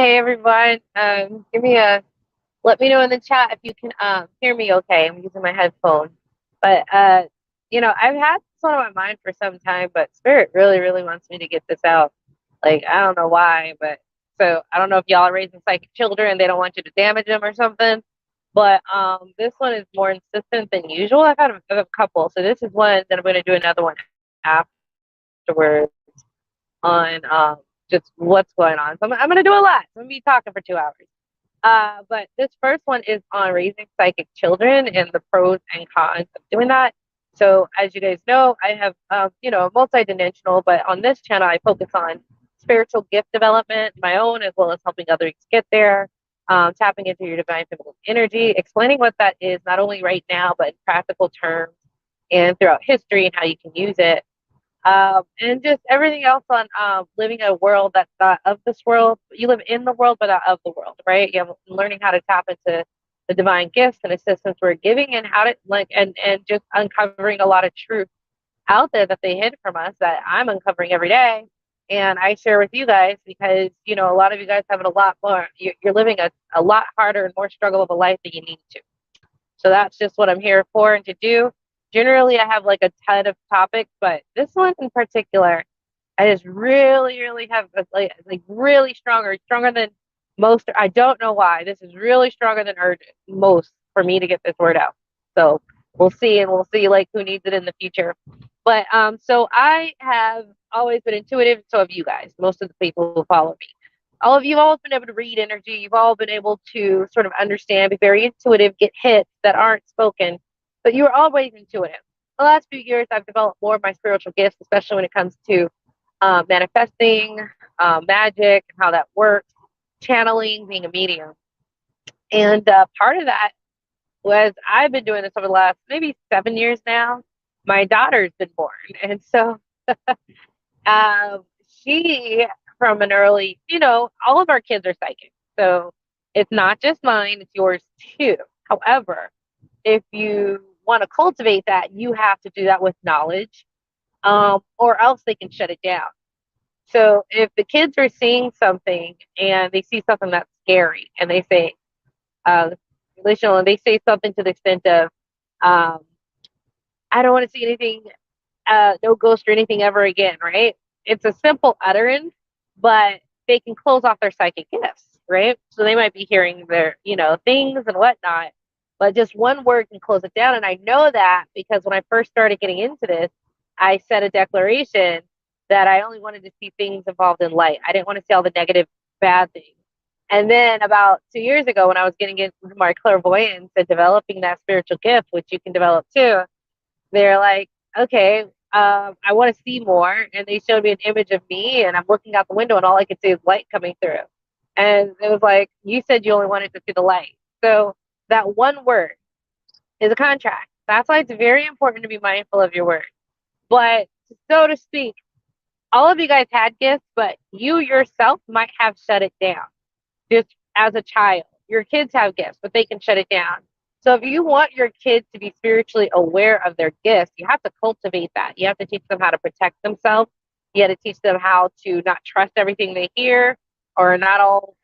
Hey everyone. Let me know in the chat if you can hear me okay. I'm using my headphone. But I've had this on my mind for some time, but Spirit really, really wants me to get this out. Like, I don't know why, but so I don't know if y'all are raising psychic children, they don't want you to damage them or something. But this one is more insistent than usual. I've a couple. So this is one, then I'm gonna do another one afterwards on just what's going on. So I'm gonna do a lot. I'm gonna be talking for 2 hours. But this first one is on raising psychic children and the pros and cons of doing that. So as you guys know, I have, multidimensional, but on this channel, I focus on spiritual gift development, my own, as well as helping others get there, tapping into your divine feminine energy, explaining what that is, not only right now, but in practical terms and throughout history and how you can use it. And just everything else on living a world that's not of this world. You live in the world, but not of the world, right? You have learning how to tap into the divine gifts and assistance we're giving, and how to and just uncovering a lot of truth out there that they hid from us that I'm uncovering every day, and I share with you guys because a lot of you guys have it a lot more. You're living a lot harder and more struggle of a life than you need to. So that's just what I'm here for and to do. Generally, I have like a ton of topics, but this one in particular, I just really, really have like really stronger than most. I don't know why. This is really stronger than urgent most for me to get this word out. So we'll see, and we'll see like who needs it in the future. But so I have always been intuitive. So have you guys. Most of the people who follow me, all of you all have been able to read energy. You've all been able to sort of understand, be very intuitive, get hits that aren't spoken, but you're always intuitive. The last few years, I've developed more of my spiritual gifts, especially when it comes to manifesting, magic, and how that works, channeling, being a medium. And part of that was I've been doing this over the last maybe 7 years now. My daughter's been born. And so um, she, from an early, all of our kids are psychic. So it's not just mine, it's yours too. However, if you want to cultivate that, you have to do that with knowledge, or else they can shut it down. So if the kids are seeing something and they see something that's scary and they say, relational, and they say something to the extent of, I don't want to see anything, no ghost or anything ever again, right? It's a simple utterance, but they can close off their psychic gifts, right? So they might be hearing their, things and whatnot, but just one word can close it down. And I know that because when I first started getting into this, I said a declaration that I only wanted to see things involved in light. I didn't want to see all the negative, bad things. And then about 2 years ago, when I was getting into my clairvoyance and developing that spiritual gift, which you can develop too, they're like, okay, I want to see more. And they showed me an image of me, and I'm looking out the window, and all I could see is light coming through. And it was like, you said you only wanted to see the light. So that one word is a contract. That's why it's very important to be mindful of your words. But so to speak, all of you guys had gifts, but you yourself might have shut it down just as a child. Your kids have gifts, but they can shut it down. So if you want your kids to be spiritually aware of their gifts, you have to cultivate that. You have to teach them how to protect themselves. You have to teach them how to not trust everything they hear, or not all,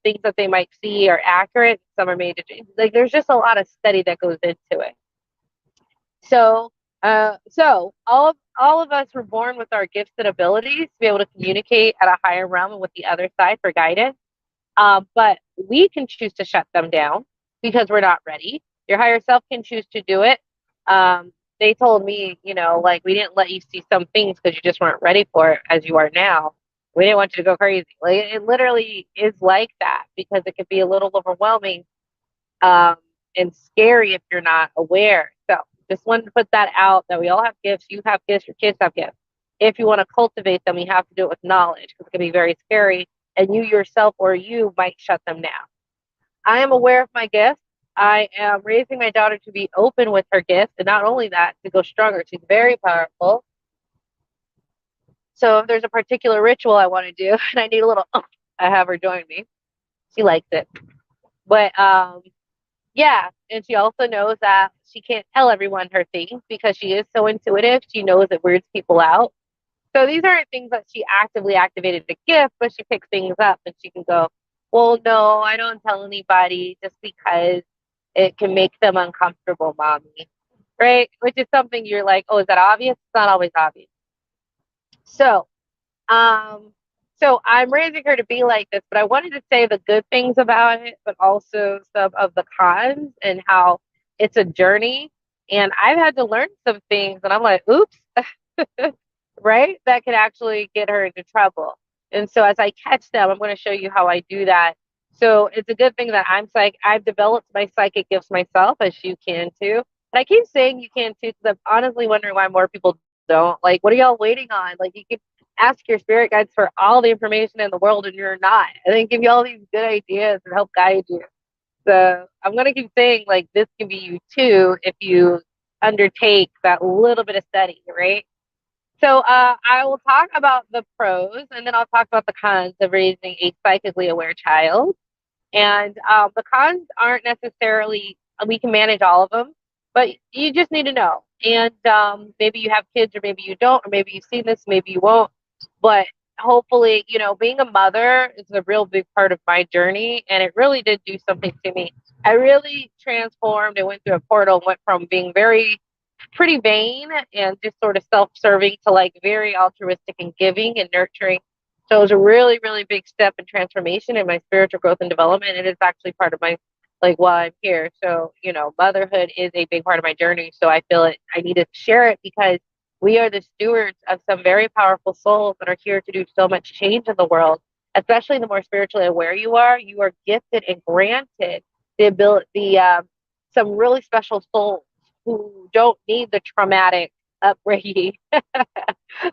things that they might see are accurate. Some are made to, like, there's just a lot of study that goes into it. So, so all of us were born with our gifts and abilities to be able to communicate at a higher realm and with the other side for guidance. But we can choose to shut them down because we're not ready. Your higher self can choose to do it. They told me, like, we didn't let you see some things because you just weren't ready for it as you are now. We didn't want you to go crazy. Like, it literally is like that because it could be a little overwhelming, and scary if you're not aware. So just wanted to put that out, that we all have gifts. You have gifts, your kids have gifts. If you want to cultivate them, you have to do it with knowledge because it can be very scary, and you yourself or you might shut them down. I am aware of my gifts. I am raising my daughter to be open with her gifts, and not only that, to go stronger. She's very powerful. So if there's a particular ritual I want to do, and I need a little, I have her join me. She likes it. But yeah, and she also knows that she can't tell everyone her things because she is so intuitive. She knows it weirds people out. So these aren't things that she actively activated a gift, but she picks things up and she can go, Well, no, I don't tell anybody just because it can make them uncomfortable, mommy. Right? Which is something you're like, oh, is that obvious? It's not always obvious. So, um, so I'm raising her to be like this, but I wanted to say the good things about it, but also some of the cons and how it's a journey. And I've had to learn some things, and I'm like, oops, right? That could actually get her into trouble. And so as I catch them, I'm going to show you how I do that. So it's a good thing that I've developed my psychic gifts myself, as you can too. And I keep saying you can too, because I'm honestly wondering why more people don't. Like, what are y'all waiting on? Like, you can ask your spirit guides for all the information in the world, and you're not. And they give you all these good ideas and help guide you. So I'm going to keep saying, like, this can be you too if you undertake that little bit of study, right? So I will talk about the pros, and then I'll talk about the cons of raising a psychically aware child. And the cons aren't necessarily, we can manage all of them, but you just need to know. And maybe you have kids, or maybe you don't, or maybe you've seen this, maybe you won't. But hopefully, being a mother is a real big part of my journey. And it really did do something to me. I really transformed and went through a portal, went from being pretty vain and just sort of self-serving to like very altruistic and giving and nurturing. So it was a really, really big step in transformation in my spiritual growth and development. And it's actually part of my like why I'm here. So, motherhood is a big part of my journey. So I feel it I need to share it because we are the stewards of some very powerful souls that are here to do so much change in the world. Especially the more spiritually aware you are gifted and granted the ability the some really special souls who don't need the traumatic upbringing,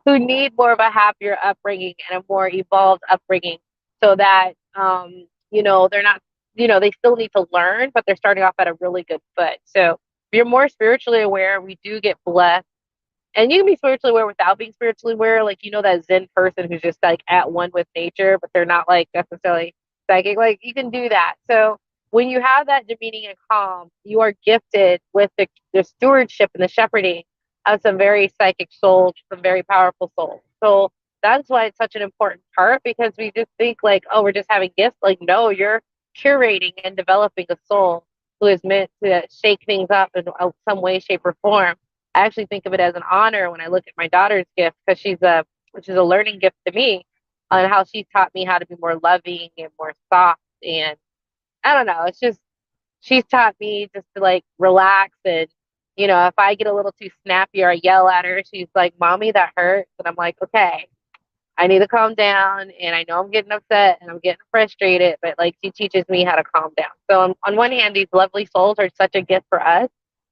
who need more of a happier upbringing and a more evolved upbringing so that, they're not, they still need to learn, but they're starting off at a really good foot. So if you're more spiritually aware, we do get blessed. And you can be spiritually aware without being spiritually aware. Like, that Zen person who's just like at one with nature, but they're not like necessarily psychic. Like, you can do that. So when you have that demeaning and calm, you are gifted with the stewardship and the shepherding of some very psychic souls, some very powerful souls. So that's why it's such an important part, because we just think like, oh, we're just having gifts. Like, no, you're curating and developing a soul who is meant to shake things up in some way, shape, or form. I actually think of it as an honor when I look at my daughter's gift, because which is a learning gift to me, on how she taught me how to be more loving and more soft. And I don't know, it's just, she's taught me just to like relax. And, if I get a little too snappy or I yell at her, she's like, Mommy, that hurts. And I'm like, okay, I need to calm down. And I know I'm getting upset and I'm getting frustrated, but like she teaches me how to calm down. So on one hand, these lovely souls are such a gift for us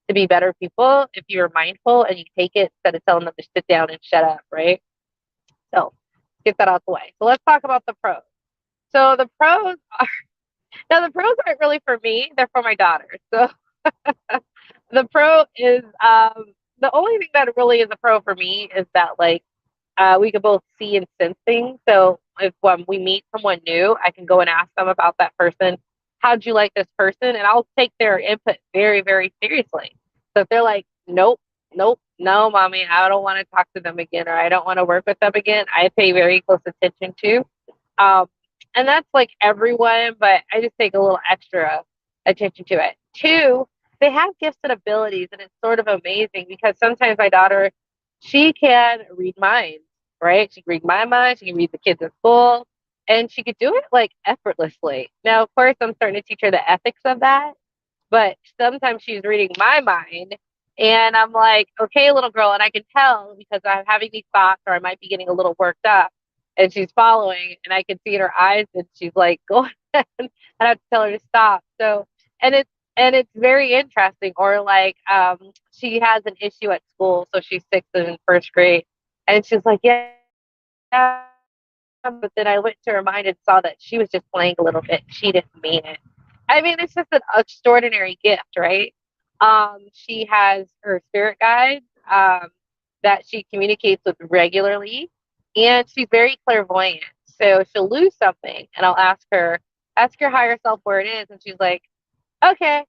to be better people if you're mindful and you take it instead of telling them to sit down and shut up, right? So get that out the way. So let's talk about the pros. So now the pros aren't really for me, they're for my daughter. So the pro is the only thing that really is a pro for me is that like we can both see and sense things. So if when we meet someone new, I can go and ask them about that person. How'd you like this person? And I'll take their input very, very seriously. So if they're like, nope, nope, no, mommy, I don't want to talk to them again, or I don't want to work with them again, I pay very close attention to. Um, and that's like everyone, but I just take a little extra attention to it. Two, they have gifts and abilities, and it's sort of amazing because sometimes my daughter, she can read minds, right? She can read my mind, she can read the kids at school, and she could do it like effortlessly. Now, of course, I'm starting to teach her the ethics of that, but sometimes she's reading my mind, and I'm like, okay, little girl, and I can tell because I'm having these thoughts or I might be getting a little worked up, and she's following, and I can see in her eyes that she's like, go ahead. And I have to tell her to stop. So, and it's very interesting. Or like, she has an issue at school, so she's sixth in first grade, and she's like, yeah, but then I went to her mind and saw that she was just playing a little bit. She didn't mean it. I mean, it's just an extraordinary gift, right? She has her spirit guides that she communicates with regularly, and she's very clairvoyant. So she'll lose something, and I'll ask her higher self where it is, and she's like, okay,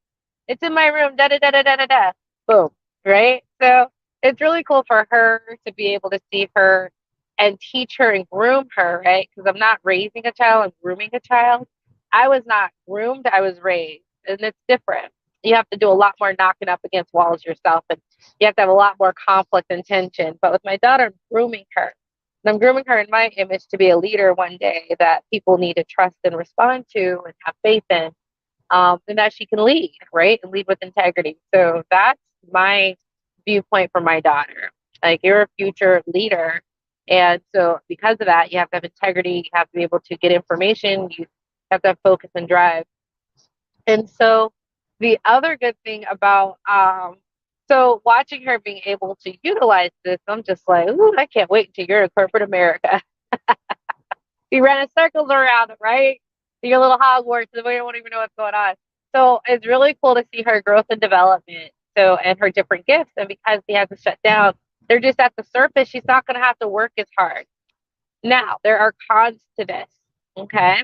it's in my room, da da da da da da da. Boom, right? So it's really cool for her to be able to see her and teach her and groom her, right? Because I'm not raising a child, I'm grooming a child. I was not groomed, I was raised, and it's different. You have to do a lot more knocking up against walls yourself, and you have to have a lot more conflict and tension. But with my daughter, I'm grooming her. And I'm grooming her in my image to be a leader one day that people need to trust and respond to and have faith in, and that she can lead, right? And lead with integrity. So that's my viewpoint for my daughter. Like, you're a future leader. And so because of that, you have to have integrity, you have to be able to get information, you have to have focus and drive. And so the other good thing about so watching her being able to utilize this, I'm just like, ooh, I can't wait until you're in corporate America. You ran in circles around it, right? Your little Hogwarts, and we don't even know what's going on. So it's really cool to see her growth and development. So, and her different gifts. And because he has to shut down, they're just at the surface. She's not going to have to work as hard. Now, there are cons to this. Okay.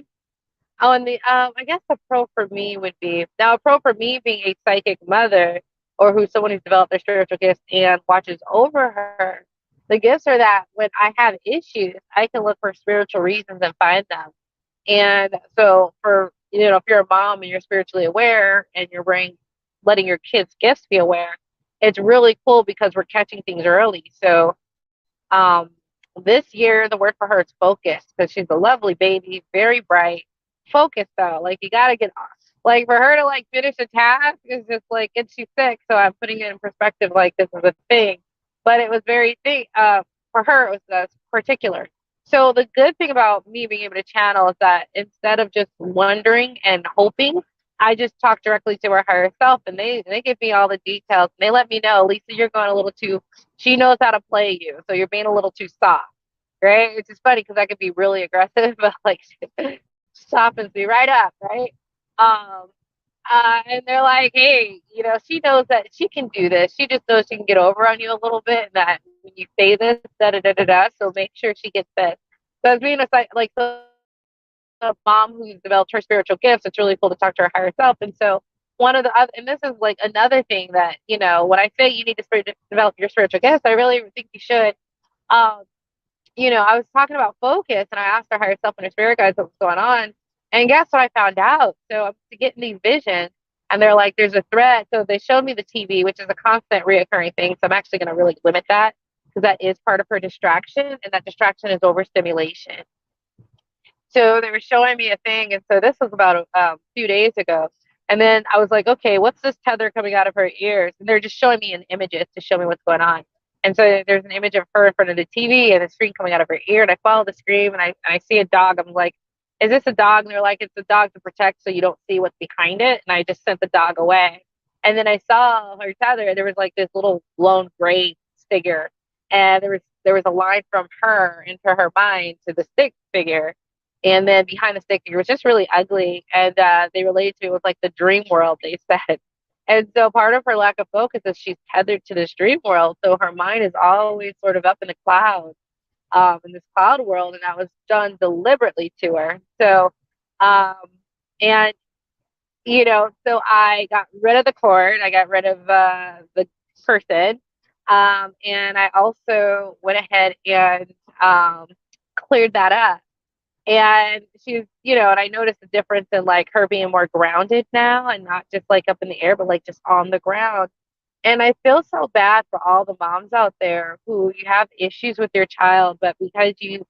Oh, and the I guess a pro for me would be, now a pro for me being a psychic mother, or who's someone who's developed their spiritual gifts and watches over her. The gifts are that when I have issues, I can look for spiritual reasons and find them. And so for, if you're a mom and you're spiritually aware and you're letting your kids' gifts be aware, it's really cool because we're catching things early. So this year, the word for her is focus, because she's a lovely baby, very bright. Focus though, like, you gotta get off. Like, for her to like finish a task is just like, and she's sick, so I'm putting it in perspective. Like, this is a thing, but it was very thing. For her, it was particular. So the good thing about me being able to channel is that instead of just wondering and hoping, I just talk directly to her higher self, and they give me all the details. And they let me know, Lisa, you're going a little too. She knows how to play you, so you're being a little too soft, right? It's just funny because I could be really aggressive, but like, softens me right up, right? Um, and they're like, hey, she knows that she can do this. She just knows she can get over on you a little bit, and that when you say this, da da da da da. So make sure she gets this. So as being a mom who's developed her spiritual gifts, it's really cool to talk to her higher self. And so one of the other, and this is like another thing that, when I say you need to develop your spiritual gifts, I really think you should. Um, I was talking about focus, and I asked her higher self and her spirit guides what was going on. And guess what I found out? So I'm getting these visions, and they're like, there's a threat. So they showed me the TV, which is a constant reoccurring thing. So I'm actually going to really limit that, because that is part of her distraction, and that distraction is overstimulation. So they were showing me a thing, and so this was about a few days ago. And then I was like, okay, what's this tether coming out of her ears? And they're just showing me in images to show me what's going on. And so there's an image of her in front of the TV and a screen coming out of her ear. And I follow the screen, and I see a dog. I'm like, is this a dog? And they're like, it's a dog to protect so you don't see what's behind it. And I just sent the dog away. And then I saw her tether. There was like this little lone gray figure. And there was a line from her into her mind to the stick figure. And then behind the stick figure was just really ugly. And they related to it with like the dream world, they said. And so part of her lack of focus is she's tethered to this dream world. So her mind is always sort of up in the clouds, in this cloud world. And that was done deliberately to her. So, and, so I got rid of the cord. I got rid of the person. And I also went ahead and cleared that up. And she's, and I noticed the difference in like her being more grounded now, and not just like up in the air, but like just on the ground. And I feel so bad for all the moms out there who you have issues with your child, but because you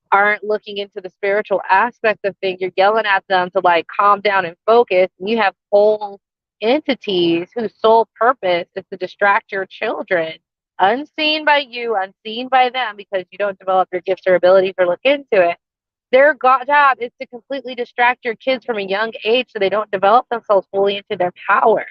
aren't looking into the spiritual aspect of things, you're yelling at them to like calm down and focus. And you have whole entities whose sole purpose is to distract your children, unseen by you, unseen by them, because you don't develop your gifts or abilities or look into it. Their job is to completely distract your kids from a young age so they don't develop themselves fully into their power.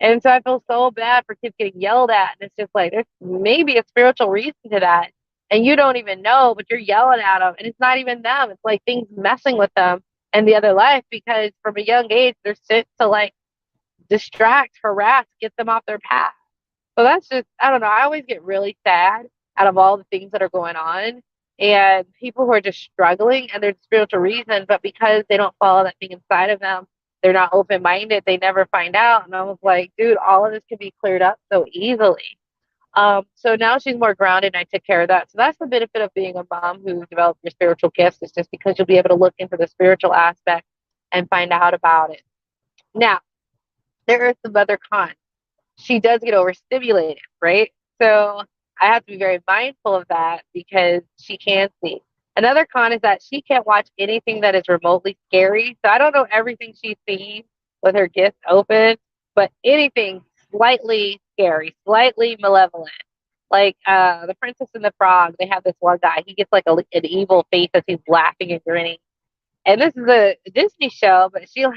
And so I feel so bad for kids getting yelled at. And it's just like, there's maybe a spiritual reason to that. And you don't even know, but you're yelling at them. And it's not even them. It's like things messing with them and the other life, because from a young age, they're sent to like distract, harass, get them off their path. So that's just, I don't know. I always get really sad out of all the things that are going on, and people who are just struggling, and there's spiritual reason, but because they don't follow that thing inside of them, they're not open minded. They never find out. And I was like, dude, all of this can be cleared up so easily. So now she's more grounded, and I took care of that. So that's the benefit of being a mom who developed your spiritual gifts, is just because you'll be able to look into the spiritual aspect and find out about it. Now, there are some other cons. She does get overstimulated, right? So I have to be very mindful of that because she can see. Another con is that she can't watch anything that is remotely scary. So I don't know everything she's seen with her gift open, but anything slightly scary, slightly malevolent. Like the Princess and the Frog, they have this one guy. He gets like an evil face as he's laughing and grinning. And this is a Disney show, but she's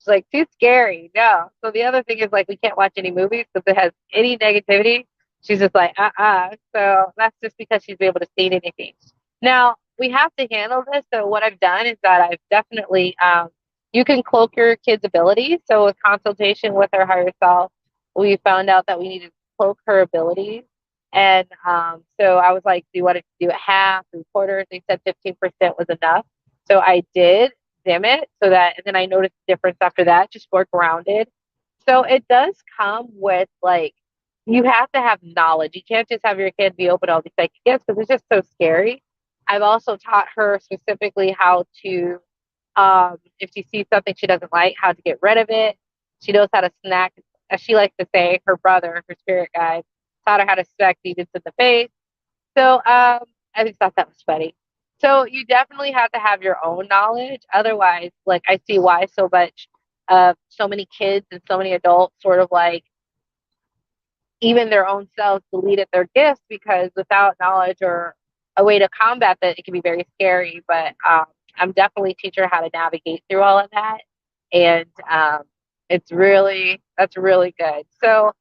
like too scary. No. So the other thing is like we can't watch any movies because it has any negativity. She's just like So that's just because she's able to see anything. Now we have to handle this. So what I've done is that I've definitely you can cloak your kid's abilities. So with consultation with her higher self, we found out that we needed to cloak her abilities. And so I was like, do you want to do it half, 3/4? They said 15% was enough. So I did dim it so that, and then I noticed the difference after that, just more grounded. So it does come with like, you have to have knowledge. You can't just have your kid be open to all these psychic gifts because it's just so scary. I've also taught her specifically how to, if she sees something she doesn't like, how to get rid of it. She knows how to snack, as she likes to say, her brother, her spirit guide, taught her how to smack demons in the face. So I just thought that was funny. So you definitely have to have your own knowledge. Otherwise, like I see why so many kids and so many adults sort of like even their own selves deleted their gifts because without knowledge or a way to combat that, it can be very scary. But I'm definitely teaching her how to navigate through all of that, and that's really good. So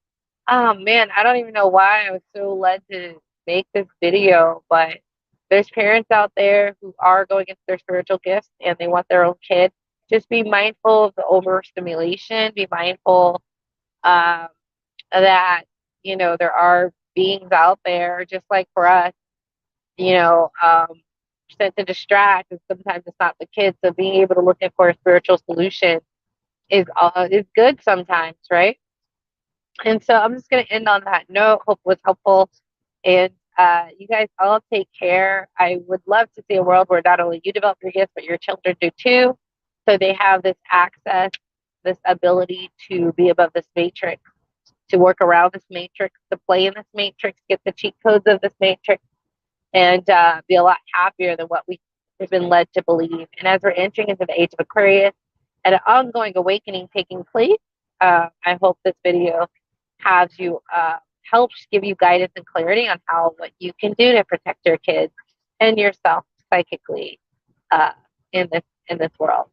oh man, I don't even know why I was so led to make this video, but there's parents out there who are going into their spiritual gifts and they want their own kid. Just be mindful of the overstimulation. Be mindful um, that there are beings out there, just like for us, you know, um, sent to distract, and sometimes it's not the kids. So being able to look in for a spiritual solution is good sometimes, right? And so I'm just going to end on that note. Hope it was helpful. And you guys all take care. I would love to see a world where not only you develop your gifts, but your children do too. So they have this access, this ability to be above this matrix, to work around this matrix, to play in this matrix, get the cheat codes of this matrix, and be a lot happier than what we have been led to believe. And as we're entering into the age of Aquarius and an ongoing awakening taking place, I hope this video has you helps give you guidance and clarity on what you can do to protect your kids and yourself psychically uh, in this world.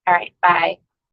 All right, bye.